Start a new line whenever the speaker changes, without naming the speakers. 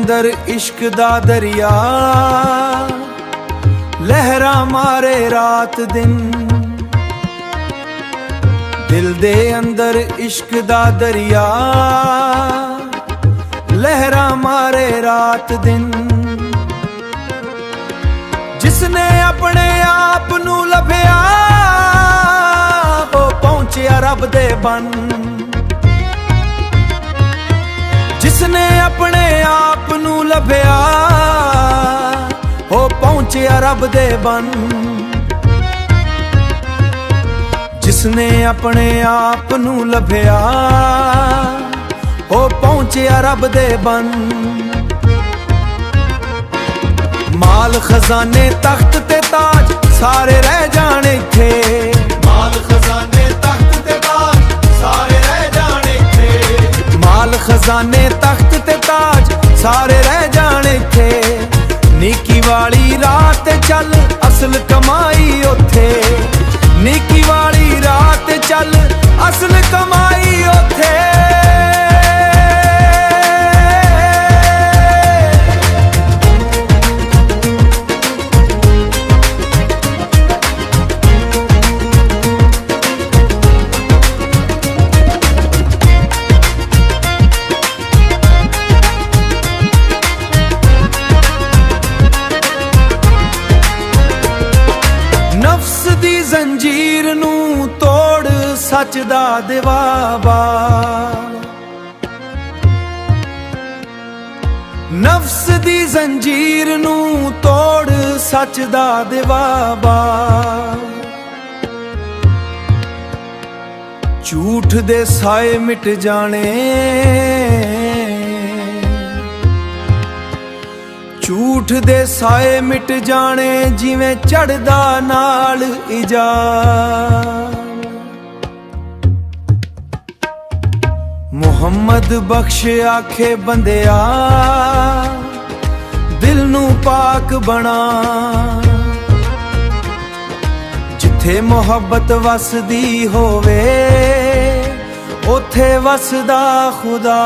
अंदर इश्क दा दरिया लहरा मारे रात दिन। दिल दे अंदर इश्क दा दरिया लहरा मारे रात दिन। जिसने अपने आप नू लभया वो पहुंचया रब दे बन। जिसने अपने आप नू लभया वो पहुंचया रब दे बन। जिसने अपने आप नू लभया वो पहुंचया रब दे बन। माल खजाने तख्त ते ताज सारे रह जाने थे।
माल खजाने तख्त ते ताज सारे रह जाने थे।
माल खजाने तख्त ते ताज सारे रह जाने थे। नीकी वाली रात चल असल कमाई उथे। नीकी वाली रात चल असल कमाई उथे। नफ्स दी जंजीर नू तोड़ सच दा दिवाबा। नफ्स दी जंजीर नू तोड़ सच दा दिवाबा। झूठ दे साए मिट जाने। झूठ दे साए मिट जाने जिवें चढ़दा नाल इजा। मुहम्मद बख्श आखे बंदिया दिल नू पाक बना। जिथे मोहब्बत वसदी होवे उथे वसदा खुदा।